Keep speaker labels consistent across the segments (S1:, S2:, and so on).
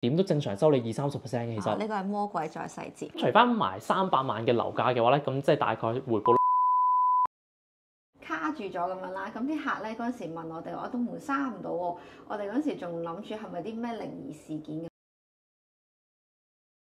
S1: 點都正常收你20-30% 嘅。其實
S2: 呢個係魔鬼在細節。
S1: 除翻埋300萬嘅樓價嘅話咧，咁即係大概回報
S2: 卡住咗咁樣啦，咁啲客咧嗰陣時問我哋，我都門閂唔到喎。我哋嗰陣時仲諗住係咪啲咩靈異事件嘅。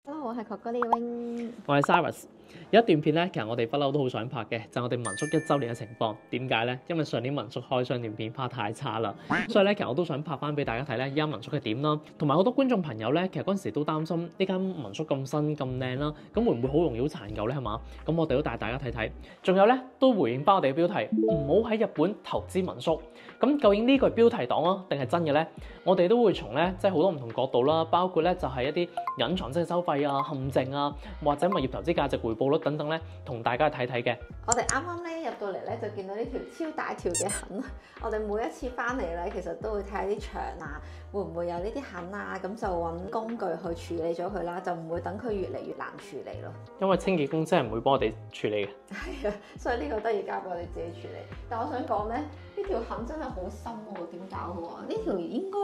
S2: Hello，我係 Coco Wing。
S1: 我係 Cyrus。有一段片咧，其實我哋不嬲都好想拍嘅，就係我哋民宿1週年嘅情況。點解咧？因為上年民宿開箱段片拍太差啦，所以咧其實我都想拍翻俾大家睇咧，依家民宿係點啦。同埋好多觀眾朋友咧，其實嗰陣時都擔心呢間民宿咁新咁靚啦，咁會唔會好容易好殘舊咧？係嘛？咁我哋都帶大家睇睇。仲有咧，都回應翻我哋嘅標題，唔好喺日本投資民宿。咁究竟呢個係標題黨啊，定係真嘅咧？我哋都會從咧即係好多唔同角度啦，包括咧就係一啲隱藏式收費啊、陷阱啊，或者物業投資價值回報率等等咧，同大家睇睇嘅。
S2: 我哋啱啱咧入到嚟咧就見到呢條超大條嘅痕。我哋每一次翻嚟咧，其實都會睇下啲牆啊，會唔會有呢啲痕啊？咁就揾工具去處理咗佢啦，就唔會等佢越嚟越難處理咯。
S1: 因為清潔公司係唔會幫我哋處理嘅。
S2: 係啊，所以呢個都要交俾我哋自己處理。但我想講咧，呢條痕真係好深喎，點搞好啊？呢條應該，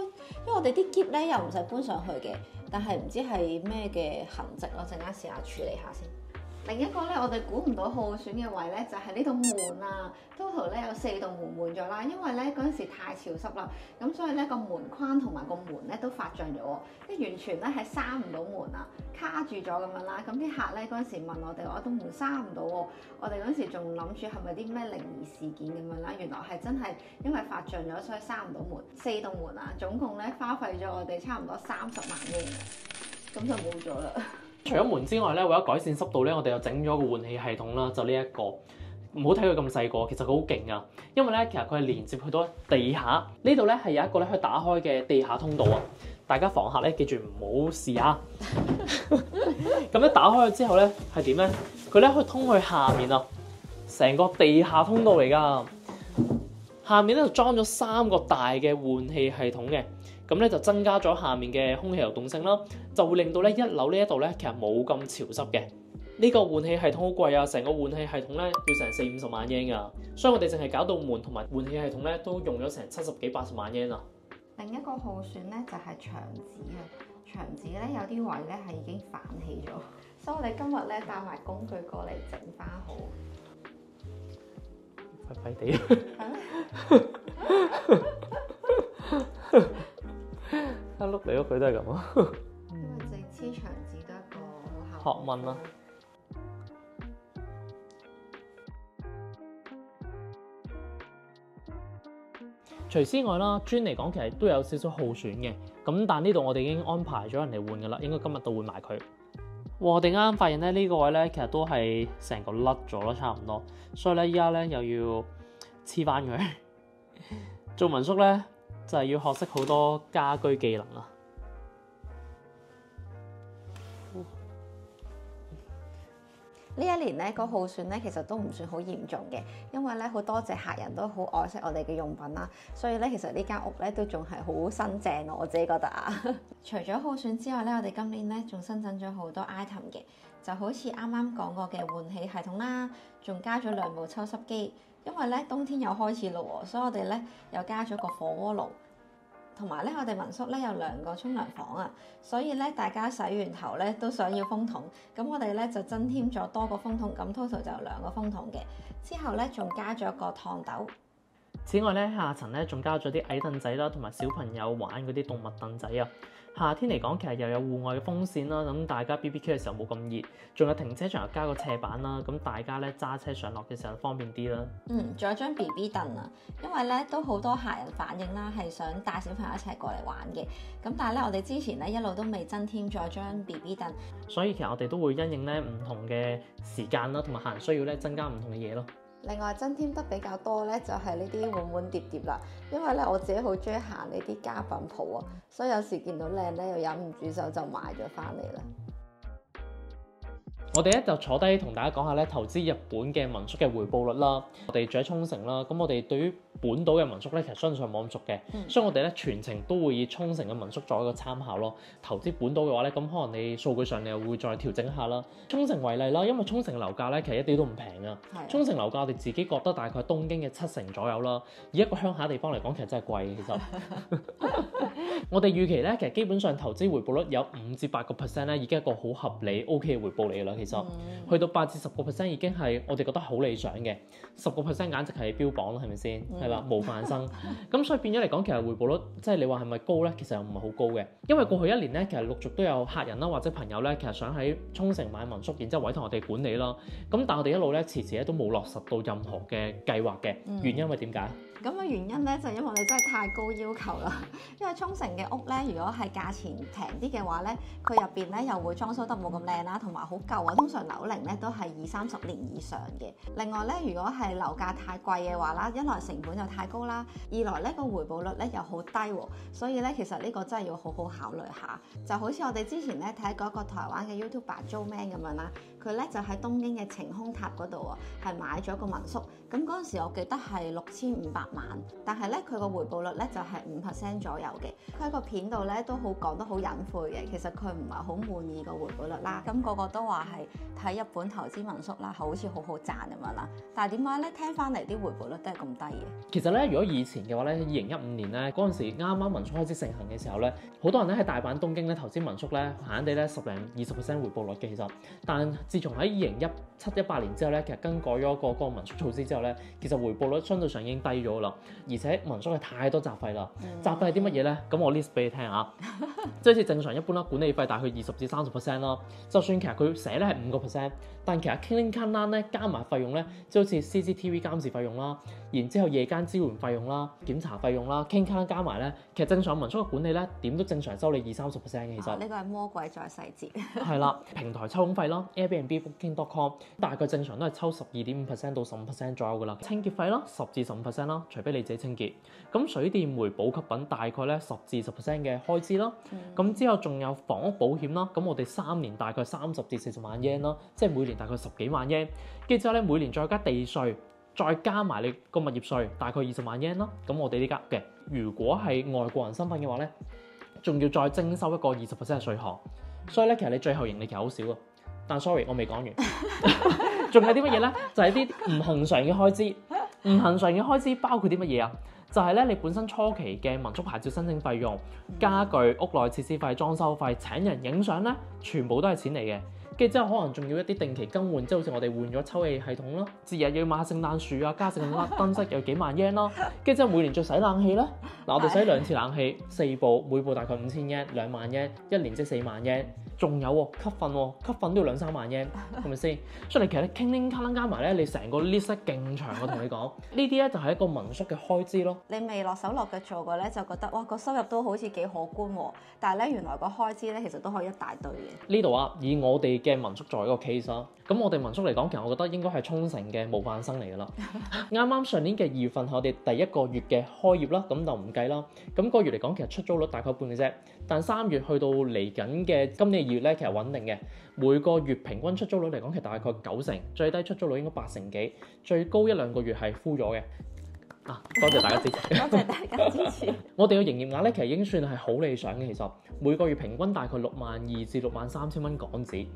S2: 因為我哋啲篋咧又唔使搬上去嘅，但係唔知係咩嘅痕跡咯，陣間試下處理下先。另一個咧，我哋估唔到耗損嘅位咧，就係呢度門啊 ，total 咧有4道門換咗啦。因為咧嗰陣時太潮濕啦，咁所以咧個門框同埋個門咧都發脹咗喎，即係完全咧係閂唔到門啊，卡住咗咁樣啦。咁啲客咧嗰陣時問我哋，我都門閂唔到喎。我哋嗰陣時仲諗住係咪啲咩靈異事件咁樣啦，原來係真係因為發脹咗，所以閂唔到門。4道門啊，總共咧花費咗我哋差唔多30萬英嘅，咁就冇咗啦。
S1: 除咗門之外咧，為咗改善濕度咧，我哋又整咗個換氣系統啦，就呢一個。唔好睇佢咁細個，其實佢好勁啊！因為咧，其實佢係連接去到地下呢度咧，係有一個咧可以打開嘅地下通道啊！大家房客咧記住唔好試啊！咁咧打開咗之後咧係點咧？佢咧可以通去下面啊，成個地下通道嚟㗎。下面咧就裝咗3個大嘅換氣系統嘅。咁咧就增加咗下面嘅空氣流動性啦，就會令到咧1樓呢一度咧其實冇咁潮濕嘅。呢個換氣系統好貴啊，成個換氣系統咧要成40-50萬英㗎，所以我哋淨係搞到門同埋換氣系統咧都用咗成70幾80萬英啊。
S2: 另一個耗損咧就係牆紙啊，牆紙咧有啲位咧係已經反起咗，所以我哋今日咧帶埋工具過嚟整翻好。
S1: 廢廢地。一碌嚟碌去都係咁啊！
S2: 因為整黐牆紙都係一個
S1: 學問啦。除此之外啦，磚嚟講其實都有少少耗損嘅，咁但呢度我哋已經安排咗人嚟換㗎啦，應該今日都換埋佢。我哋啱啱發現咧呢個位咧其實都係成個甩咗咯，差唔多，所以咧依家咧又要黐翻佢。做民宿咧就係要學識好多家居技能啊！
S2: 呢一年咧個耗損咧其實都唔算好嚴重嘅，因為咧好多謝客人都好愛惜我哋嘅用品啦，所以咧其實呢間屋咧都仲係好新淨咯，我自己覺得啊。除咗耗損之外咧，我哋今年咧仲新增咗好多 item 嘅，就好似啱啱講過嘅換氣系統啦，仲加咗2部抽濕機，因為咧冬天又開始啦喎，所以我哋咧又加咗個火鍋爐。同埋咧，我哋民宿咧有2個沖涼房啊，所以咧大家洗完頭咧都想要風筒，咁我哋咧就增添咗多個風筒，咁 total 就有2個風筒嘅。之後咧仲加咗個熨斗。此外咧，下層咧仲加咗啲矮凳仔啦，同埋小朋友玩嗰啲動物凳仔啊。夏天嚟講，其實又有戶外嘅風扇啦，咁大家 BBQ 嘅時候冇咁熱，仲有停車場又加個斜板啦，咁大家咧揸車上落嘅時候方便啲啦。仲有張 BB 凳啊，因為咧都好多客人反映啦，係想帶小朋友一齊過嚟玩嘅，咁但係咧我哋之前咧一路都未增添咗張 BB 凳，所以其實我哋都會因應咧唔同嘅時間啦，同埋客人需要咧增加唔同嘅嘢咯。另外增添得比較多咧，就係呢啲碗碗碟碟啦。因為咧我自己好中意行呢啲家品鋪啊，所以有時見到靚咧又忍唔住手就買咗翻嚟啦。
S1: 我哋咧就坐低同大家講下咧投資日本嘅民宿嘅回報率啦。我哋住喺沖繩啦，咁我哋對於本島嘅民宿咧其實相對上冇咁熟嘅，所以我哋咧全程都會以沖繩嘅民宿作為一個參考咯。投資本島嘅話咧，咁可能你數據上你又會再調整一下啦。沖繩為例啦，因為沖繩樓價咧其實一啲都唔平啊。沖繩樓價我哋自己覺得大概係東京嘅70%左右啦。以一個鄉下地方嚟講，其實真係貴嘅。其實我哋預期咧，其實基本上投資回報率有5至8%咧，已經係一個好合理 OK 嘅回報嚟㗎啦。其實去到8至10%已經係我哋覺得好理想嘅，10%簡直係標榜啦，係咪先？係啦，模範生。咁所以變咗嚟講，其實回報率即係你話係咪高咧？其實又唔係好高嘅，因為過去一年咧，其實陸續都有客人啦或者朋友咧，其實想喺沖繩買民宿，然之後委託我哋管理啦。咁但係我哋一路咧遲遲咧都冇落實到任何嘅計劃嘅，原因係點解？
S2: 咁嘅原因咧，就係因為我哋真係太高要求啦。因為沖繩嘅屋咧，如果係價錢平啲嘅話咧，佢入邊咧又會裝修得冇咁靚啦，同埋好舊啊。通常樓齡咧都係20-30年以上嘅。另外咧，如果係樓價太貴嘅話啦，一來成本就太高啦，二來咧個回報率咧又好低喎。所以咧，其實呢個真係要好好考慮下。就好似我哋之前咧睇過一個台灣嘅 YouTuber Joeman 咁樣啦，佢咧就喺東京嘅晴空塔嗰度啊，係買咗個民宿。咁嗰陣時我記得係6500萬，但係咧佢個回報率咧就係5% 左右嘅。佢喺個片度咧都好講得好隱晦嘅，其實佢唔係好滿意個回報率啦。咁個個都話係睇日本投資民宿啦，好似好好賺咁樣啦。但係點解咧聽翻嚟啲回報率都係咁低嘅？
S1: 其實咧，如果以前嘅話咧，2015年咧嗰陣時啱啱民宿開始盛行嘅時候咧，好多人咧喺大阪、東京咧投資民宿咧，閒閒地咧10零20% 回報率嘅其實。但自從喺2017-18年之後咧，其實更改咗個民宿措施之後咧，其實回報率相對上已經低咗啦。而且民宿係太多雜費啦，雜費係啲乜嘢咧？咁我 list 俾你聽啊，即係好似正常一般啦，管理費大概20至30% 啦。就算其實佢寫咧係5%，但其實 cleaning clean 咧加埋費用咧，即係好似 CCTV 監視費用啦，然之後夜間支援費用啦、檢查費用啦 cleaning clean 加埋咧，其實正常民宿嘅管理咧點都正常收你20-30%嘅。其實
S2: 呢個係魔鬼在細節。
S1: 係啦，平台抽佣費啦 ，Airbnb、Booking.com 大概正常都係抽12.5%到15%左右噶啦。清潔費啦10至15%啦，除非你自己清潔。咁水電煤補給品大概咧10至10%嘅開支啦。咁之後仲有房屋保險啦，咁我哋3年大概30至40萬 yen 啦，即係每年大概10幾萬 yen。跟住之後咧，每年再加地稅，再加埋你個物業稅，大概20萬 yen 啦。咁我哋呢家嘅，如果係外國人身份嘅話咧，仲要再徵收一個20%嘅稅項。所以咧，其實你最後盈利其實好少啊。但 sorry， 我未講完。仲有啲乜嘢咧？就係啲唔恆常嘅開支。唔恆常嘅開支包括啲乜嘢啊？就係咧，你本身初期嘅民宿牌照申請費用、家具、屋內設施費、裝修費、請人影相咧，全部都係錢嚟嘅。跟住之後可能仲要一啲定期更換，即係好似我哋換咗抽氣系統啦，節日要買聖誕樹啊，加聖誕燈飾有幾萬 yen 啦。跟住之後每年再洗冷氣啦，嗱我哋洗2次冷氣，4部，每部大概5000 yen， 2萬 yen， 一年即4萬 yen。仲有喎，吸粉喎，吸粉都要2-3萬 yen， 係咪先？所以你其實你傾傾卡啦加埋咧，你成個 list 勁長，我同你講，呢啲咧就係一個民宿嘅開支咯。
S2: 你未落手落腳做過咧，就覺得哇個收入都好似幾可觀喎，但係咧原來個開支咧其實都可以一大堆嘅。
S1: 呢度啊，以我哋嘅民宿作為一個 case 啦，咁我哋民宿嚟講，其實我覺得應該係沖繩嘅模範生嚟㗎啦。啱啱上年嘅2月份係我哋第一個月嘅開業啦，咁就唔計啦。咁個月嚟講，其實出租率大概半嘅啫，但3月去到嚟緊嘅今年2月咧，其實穩定嘅，每個月平均出租率嚟講，其實大概90%，最低出租率應該80%幾，最高1-2個月係 full 咗嘅。啊，多謝大家支持，
S2: 多謝大家支持。
S1: 我哋嘅營業額咧，其實已經算係好理想嘅。其實每個月平均大概62,000至63,000蚊港紙。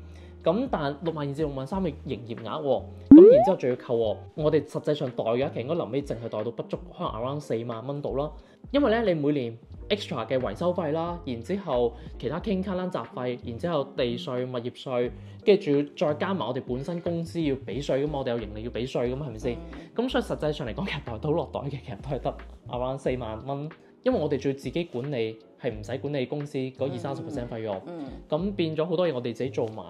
S1: 咁但62,000至63,000嘅營業額喎，咁然之後仲要扣喎，我哋實際上代嘅其實應該臨尾淨係代到不足可能 around 4萬蚊度啦。因為咧你每年 extra 嘅維修費啦，然之後其他傾卡啦雜費，然之後地稅、物業稅，跟住仲要再加埋我哋本身公司要俾稅㗎嘛，我哋有盈利要俾稅㗎嘛，係咪先？咁所以實際上嚟講，其實代到落袋嘅其實都係得 around 4萬蚊，因為我哋仲要自己管理，係唔使管理公司嗰20-30% 費用，咁變咗好多嘢我哋自己做埋。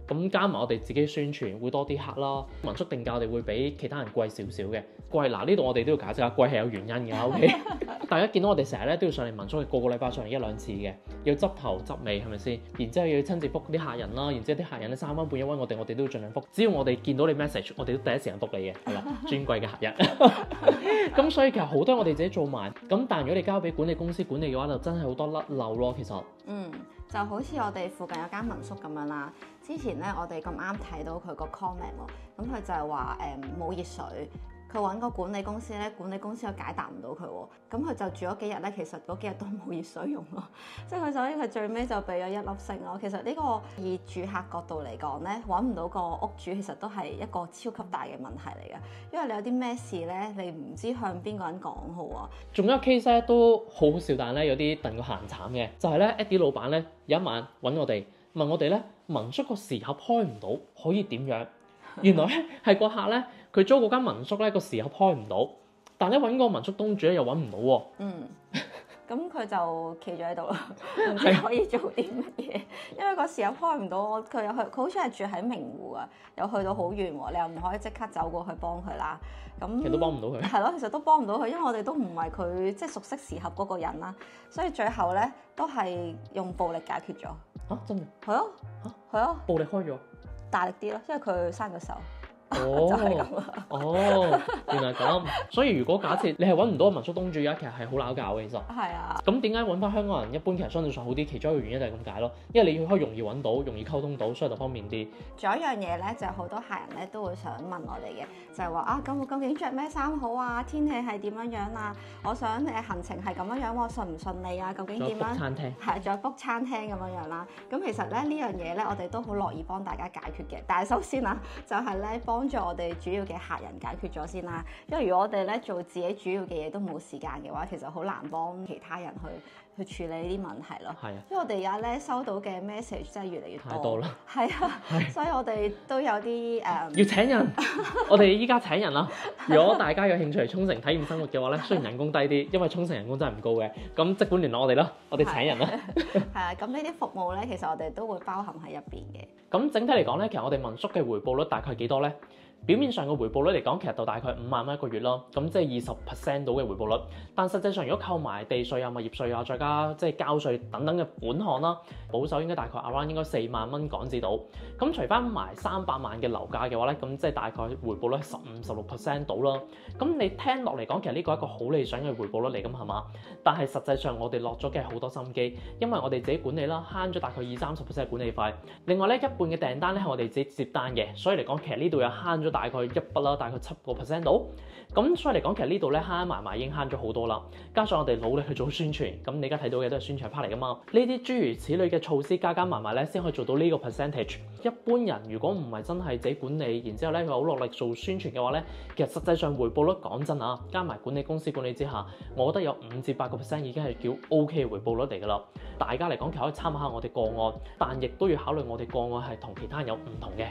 S1: 咁加埋我哋自己宣傳會多啲客啦，民宿定價我哋會比其他人貴少少嘅。貴嗱呢度我哋都要解釋下，貴係有原因嘅。OK， 大家見到我哋成日咧都要上嚟民宿，個禮拜上嚟1-2次嘅，要執頭執尾係咪先？然之後要親自覆啲客人啦，然之後啲客人咧3蚊半1蚊，我哋都盡量覆。只要我哋見到你 message， 我哋都第一時間覆你嘅，係啦，尊貴嘅客人。咁所以其實好多我哋自己做埋，咁但如果你交俾管理公司管理嘅話，就真係好多甩漏咯。其實，
S2: 就好似我哋附近有間民宿咁樣啦。之前咧，我哋咁啱睇到佢個 comment 喎，咁佢就係話冇熱水，佢揾個管理公司咧，管理公司又解答唔到佢喎，咁佢就住咗幾日咧，其實嗰幾日都冇熱水用咯，即係佢所以佢最尾就俾咗1粒星咯。其實呢個以住客角度嚟講咧，揾唔到個屋主其實都係一個超級大嘅問題嚟嘅，因為你有啲咩事咧，你唔知向邊個人講好啊。
S1: 仲有一個 case 咧都好好笑，但係咧有啲戥個閒慘嘅，就係咧 Eddie 老闆咧有一晚揾我哋問我哋咧民宿個時盒開唔到，可以點樣？原來咧係個客咧佢租嗰間民宿咧個時盒開唔到，但係咧揾個民宿東主咧又揾唔到喎。
S2: 咁佢就企咗喺度啦，唔知可以做啲乜嘢，因為個時候開唔到，佢好似係住喺名湖啊，又去到好遠喎，你又唔可以即刻走過去幫佢啦。咁
S1: 其實都幫唔到佢。係
S2: 咯，其實都幫唔到佢，因為我哋都唔係佢即係熟悉時盒嗰個人啦，所以最後咧都係用暴力解決咗。
S1: 真嘅？
S2: 係啊，係啊，
S1: 暴力開咗，
S2: 大力啲咯，因為佢生咗手。
S1: 哦，
S2: 就係咁啦。
S1: 哦，原來咁。所以如果假設你係揾唔到個民宿東主嘅，其實係好鬧交嘅。其實
S2: 係啊。
S1: 咁點解揾翻香港人一般其實相對上好啲？其中一個原因就係咁解咯，因為你可以容易揾到，容易溝通到，所以就方便啲。
S2: 仲有一樣嘢咧，就係好多客人咧都會想問我哋嘅，就係話啊，咁我究竟着咩衫好啊？天氣係點樣樣啊？我想行程係咁樣樣，我順唔順利啊？究竟點樣？
S1: 餐廳
S2: 係，仲有 book 餐廳咁樣樣啦。咁其實咧呢樣嘢咧，我哋都好樂意幫大家解決嘅。但係首先啊，就係咧幫助我哋主要嘅客人解決咗先啦。因為如果我哋咧做自己主要嘅嘢都冇時間嘅話，其實好難幫其他人去處理呢啲問題咯。
S1: 係啊。
S2: 因為我哋而家咧收到嘅 message 真係越嚟越多。
S1: 太多啦。
S2: 係啊。所以我哋都有啲
S1: 要請人。我哋依家請人啦。如果大家有興趣嚟沖繩體驗生活嘅話咧，雖然人工低啲，因為沖繩人工真係唔高嘅，咁即管聯絡我哋啦，我哋請人啦。
S2: 係啊，咁呢啲服務咧，其實我哋都會包含喺入邊嘅。
S1: 咁整體嚟講咧，其實我哋民宿嘅回報率大概係幾多咧？表面上嘅回報率嚟講，其實就大概5萬蚊一個月咯，咁即係20% 到嘅回報率。但實際上如果扣埋地稅啊、物業稅啊，再加即係交稅等等嘅款項啦，保守應該大概 around 應該4萬蚊港紙到。咁除翻埋300萬嘅樓價嘅話咧，咁即係大概回報率15-16% 到啦。咁你聽落嚟講，其實呢個係一個好理想嘅回報率嚟㗎，係嘛？但係實際上我哋落咗嘅係好多心機，因為我哋自己管理啦，慳咗大概20-30% 嘅管理費。另外咧，一半嘅訂單咧係我哋自己接單嘅，所以嚟講其實呢度又慳咗大概一筆啦，大概7% 到。咁所以嚟講，其實呢度咧慳埋已經慳咗好多啦。加上我哋努力去做宣傳，咁你而家睇到嘅都係宣傳 part 嚟㗎嘛。呢啲諸如此類嘅措施加埋咧，先可以做到呢個 percentage。一般人如果唔係真係自己管理，然之後咧佢好落力做宣傳嘅話咧，其實實際上回報率講真啊，加埋管理公司管理之下，我覺得有5-8% 已經係叫 OK 嘅回報率嚟㗎啦。大家嚟講其實可以參考下我哋個案，但亦都要考慮我哋個案係同其他人有唔同嘅。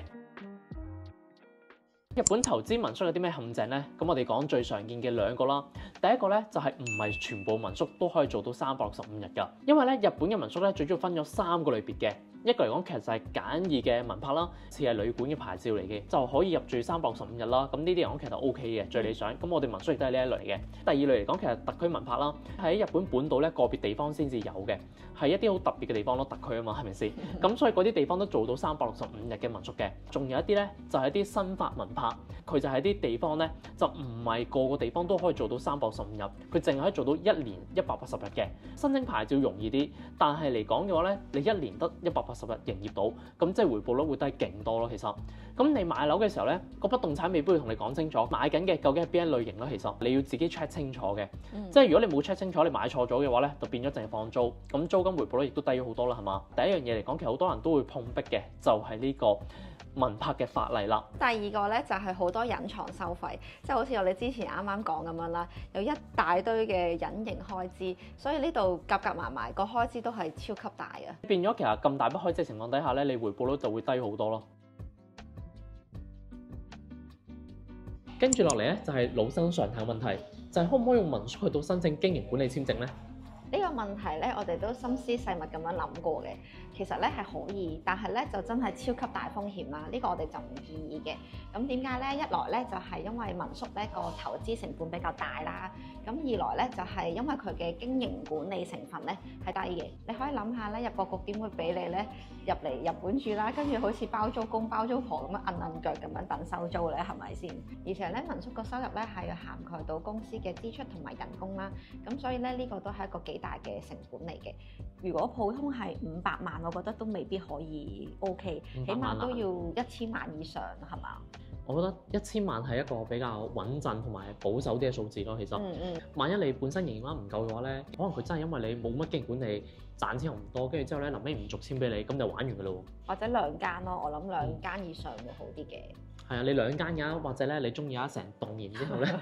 S1: 日本投資民宿有啲咩陷阱呢？咁我哋講最常見嘅2個啦。第一個咧就係唔係全部民宿都可以做到365日㗎，因為咧日本嘅民宿咧最主要分咗3個類別嘅。一個嚟講，其實就係簡易嘅民泊啦，似係旅館嘅牌照嚟嘅，就可以入住365日啦。咁呢啲嚟講其實 OK 嘅，最理想。咁我哋民宿亦都係呢一類嘅。第二類嚟講，其實特區民泊啦，喺日本本島咧個別地方先至有嘅，係一啲好特別嘅地方咯，特區啊嘛，係咪先？咁所以嗰啲地方都做到365日嘅民宿嘅。仲有一啲咧，就係啲新法民泊，佢就係啲地方咧，就唔係個個地方都可以做到365日，佢淨係可以做到1年180日嘅。申請牌照容易啲，但係嚟講嘅話咧，你1年得180日營業到，咁即係回報率會低勁多咯。其實，咁你買樓嘅時候咧，個不動產未必會同你講清楚買緊嘅究竟係邊一類型咯。其實你要自己 check 清楚嘅，即係如果你冇 check 清楚，你買錯咗嘅話咧，就變咗淨係放租，咁租金回報率亦都低咗好多啦，係嘛？第一樣嘢嚟講，其實好多人都會碰壁嘅，就係呢個民泊嘅法例啦。
S2: 第二個咧就係好多隱藏收費，即係好似我哋之前啱啱講咁樣啦，有一大堆嘅隱形開支，所以呢度夾埋個開支都係超級大嘅。
S1: 變咗其實咁大筆開支情況底下咧，你回報率就會低好多咯。跟住落嚟咧就係老生常談問題，就係可唔可以用民宿去到申請經營管理簽證咧？
S2: 呢個問題咧，我哋都心思細密咁樣諗過嘅。其實咧係可以，但係咧就真係超級大風險啦。呢個我哋就唔建議嘅。咁點解咧？一來咧就係因為民宿咧個投資成本比較大啦。咁二來咧就係因為佢嘅經營管理成分咧係低嘅。你可以諗下咧，入個局點會俾你咧入嚟日本住啦，跟住好似包租公包租婆咁樣揞腳咁樣等收租咧，係咪先？而且咧民宿個收入咧係要涵蓋到公司嘅支出同埋人工啦。咁所以咧呢個都係一個幾大嘅成本嚟嘅。如果普通係500萬，我覺得都未必可以 OK，起碼都要1000萬以上，係嘛？
S1: 我覺得1000萬係一個比較穩陣同埋保守啲嘅數字咯。其實，萬一你本身營業額唔夠嘅話咧，可能佢真係因為你冇乜經營管理，賺錢又唔多，跟住之後咧臨尾唔續簽俾你，咁就玩完㗎咯。
S2: 或者2間咯，我諗2間以上會好啲嘅。
S1: 係啊，你2間嘅，或者咧你中意一成棟，然之後咧，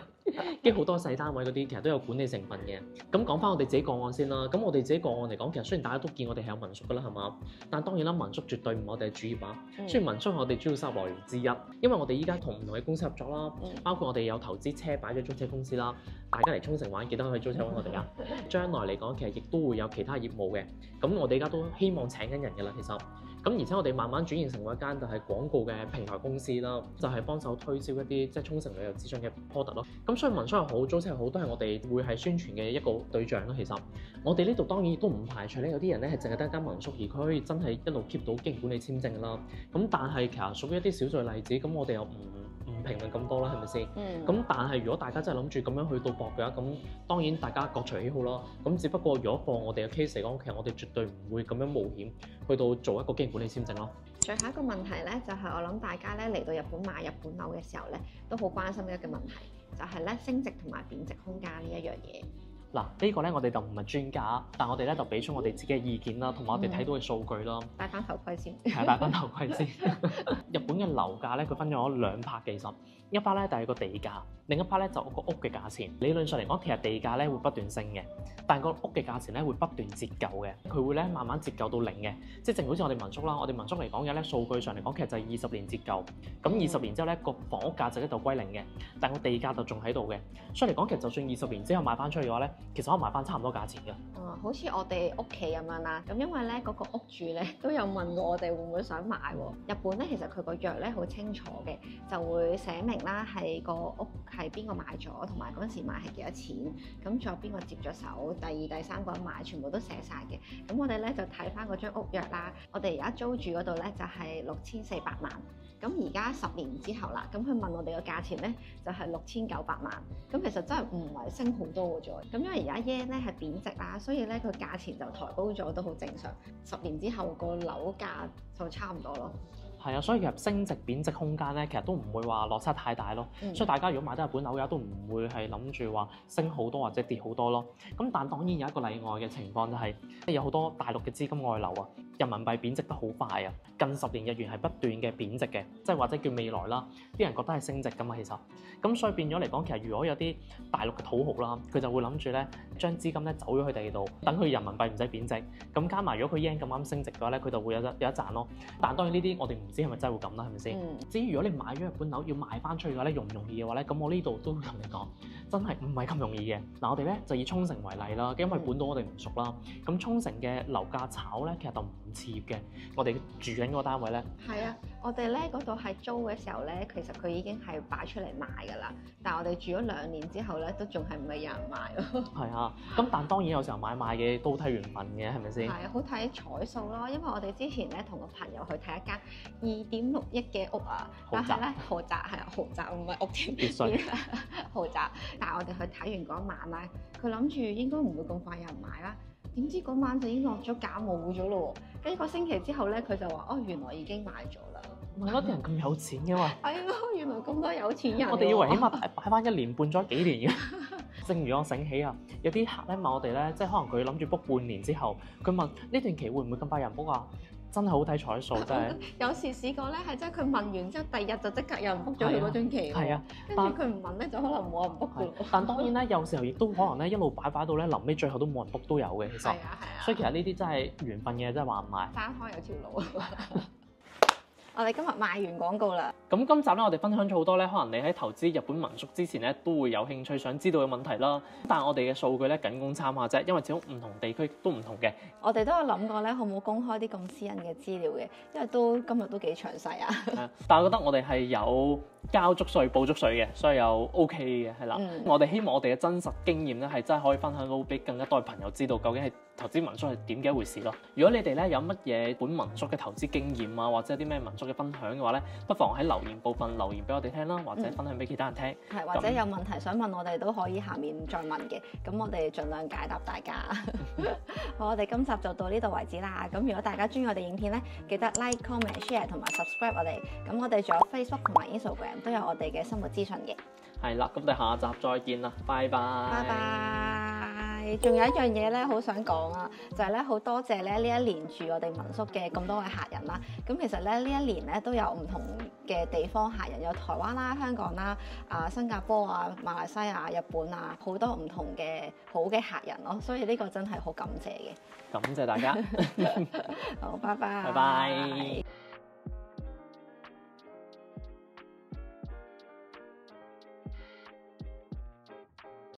S1: 跟住好多細單位嗰啲，其實都有管理成分嘅。咁講翻我哋自己個案先啦。咁我哋自己個案嚟講，其實雖然大家都見我哋係有民宿㗎啦，係嘛？但當然啦，民宿絕對唔係我哋嘅主業啊。雖然民宿係我哋主要收入來源之一，因為我哋依家同唔同嘅公司合作啦，包括我哋有投資車擺咗租車公司啦。大家嚟沖繩玩記得可以租車揾我哋啊。將來嚟講，其實亦都會有其他業務嘅。咁我哋而家都希望請緊人㗎啦，其實。咁而且我哋慢慢轉型成為一間就係廣告嘅平台公司啦，就係幫手推銷一啲即係沖繩旅遊諮詢嘅 product 咯。咁所以民宿又好，租車又好，都係我哋會係宣傳嘅一個對象咯。其實我哋呢度當然亦都唔排除咧，有啲人咧係淨係得一間民宿，而佢可以真係一路 keep 到經營管理簽證啦。咁但係其實屬於一啲少數例子，咁我哋又唔評論咁多啦，係咪先？咁但係如果大家真係諗住咁樣去到搏嘅話，咁當然大家各隨喜好啦。咁只不過如果放我哋嘅 case 嚟講，其實我哋絕對唔會咁樣冒險去到做一個經營管理簽證咯。
S2: 最後一個問題咧，就係我諗大家咧嚟到日本買日本樓嘅時候咧，都好關心嘅一個問題，就係咧升值同埋貶值空間呢一樣嘢。
S1: 嗱，呢個咧我哋就唔係專家，但我哋咧就俾出我哋自己嘅意見啦，同埋我哋睇到嘅數據啦。
S2: 戴翻頭盔先。
S1: 係戴翻頭盔先。日本嘅樓價咧，佢分咗2 part 其實，一 part 咧就係個地價，另一 part 咧就個屋嘅價錢。理論上嚟講，其實地價咧會不斷升嘅，但係個屋嘅價錢咧會不斷折舊嘅，佢會咧慢慢折舊到0嘅，即係正好似我哋民宿啦。我哋民宿嚟講嘅咧數據上嚟講，其實就係20年折舊，咁20年之後咧個房屋價值咧就歸0嘅，但個地價就仲喺度嘅。所以嚟講，其實就算20年之後賣翻出去嘅話咧，其實可以賣翻差唔多價錢嘅。
S2: 好似我哋屋企咁樣啦，咁因為咧嗰個屋主咧都有問過我哋會唔會想買喎。日本咧其實佢個約咧好清楚嘅，就會寫明啦係個屋係邊個買咗，同埋嗰陣時買係幾多錢，咁仲有邊個接咗手，第2、第3個人買，全部都寫晒嘅。咁我哋咧就睇翻嗰張屋約啦，我哋而家租住嗰度咧就係6400萬。咁而家10年之後啦，咁佢問我哋個價錢咧就係6900萬，咁其實真係唔係升好多嘅啫。咁因為而家 yen 咧係貶值啦，所以咧佢價錢就抬高咗都好正常。10年之後個樓價就差唔多咯。
S1: 係啊，所以其實升值貶值空間咧，其實都唔會話落差太大咯。所以大家如果買得日本樓嘅話，都唔會係諗住話升好多或者跌好多咯。咁但當然有一個例外嘅情況就係，有好多大陸嘅資金外流啊，人民幣貶值得好快啊。近10年日元係不斷嘅貶值嘅，即係或者叫未來啦，啲人覺得係升值㗎嘛，其實。咁所以變咗嚟講，其實如果有啲大陸嘅土豪啦，佢就會諗住咧將資金咧走咗去第二度，等佢人民幣唔使貶值。咁加埋如果佢 yen 咁啱升值嘅話咧，佢就會有一賺咯。但當然呢啲我哋唔知係咪真係會咁啦，係咪先？至於如果你買咗日本樓要賣翻出去嘅話咧，容唔容易嘅話咧，咁我呢度都同你講，真係唔係咁容易嘅。嗱，我哋咧就以沖繩為例啦，因為本島我哋唔熟啦。咁沖繩嘅樓價炒咧，其實就唔似嘅。我哋住緊嗰個單位咧，
S2: 係啊，我哋咧嗰度係租嘅時候咧，其實佢已經係擺出嚟賣㗎啦。但係我哋住咗2年之後咧，都仲係唔係有人買咯。係
S1: 啊，咁但當然有時候買賣嘅都睇緣分嘅，係咪先？
S2: 係啊，好睇彩數咯。因為我哋之前咧同個朋友去睇一間2.6億嘅屋啊，但係咧豪宅係豪宅唔係屋添，豪宅。但係我哋去睇完嗰一晚咧，佢諗住應該唔會咁快有人買啦。點知嗰晚就已經落咗價冇咗咯喎，跟住個星期之後咧，佢就話：哦，原來已經買咗啦。
S1: 唔係嗰啲人咁有錢嘅嘛？
S2: 係啊，原來咁多有錢人。
S1: 我哋以為起碼擺翻1年半載幾年嘅。正如我醒起啊，有啲客咧問我哋咧，即係可能佢諗住 book 半年之後，佢問呢段期會唔會咁快有人 book 啊？真係好睇彩數，真係。有時試過咧，係即係佢問完之後，第2日就即刻有人 book 咗佢嗰段期喎。係啊，跟住佢唔問咧，就可能冇人 book 嘅。但當然咧，有時候亦都可能咧，一路擺到咧，臨尾最後都冇人 book 都有嘅，其實。係啊係啊。所以其實呢啲真係緣分嘅，真係話唔埋。翻開有條路。我哋今日賣完廣告啦。咁今集咧，我哋分享咗好多咧，可能你喺投資日本民宿之前咧，都會有興趣想知道嘅問題啦。但係我哋嘅數據咧，僅供參考啫，因為始終唔同地區都唔同嘅。我哋都有諗過咧，可唔可以公開啲咁私隱嘅資料嘅？因為今日都幾詳細啊。但係我覺得我哋係有交足稅、報足稅嘅，所以又 OK 嘅，係啦。我哋希望我哋嘅真實經驗咧，係真係可以分享到俾更加多嘅朋友知道，究竟係投資民宿係點嘅一回事咯。如果你哋咧有乜嘢本民宿嘅投資經驗啊，或者有啲咩民宿嘅分享嘅話咧，不妨喺留言部分留言俾我哋聽啦，或者分享俾其他人聽。
S2: 係，或者有問題想問我哋都可以下面再問嘅，咁我哋盡量解答大家。好，我哋今集就到呢度為止啦。咁如果大家中意我哋影片咧，記得 like、comment、share 同埋 subscribe 我哋。咁我哋仲有 Facebook 同埋 Instagram 都有我哋嘅生活資訊嘅。
S1: 係啦，咁我哋下集再見啦，拜拜。
S2: 拜拜。仲有一樣嘢咧，好想講啊，就係咧好多謝咧呢一年住我哋民宿嘅咁多位客人啦。咁其實咧呢一年咧都有唔同嘅地方客人，有台灣啦、香港啦、新加坡啊、馬來西亞、日本啊，好多唔同嘅好嘅客人咯。所以呢個真係好感謝嘅。
S1: 感謝大家。
S2: 好，拜拜。
S1: 拜拜。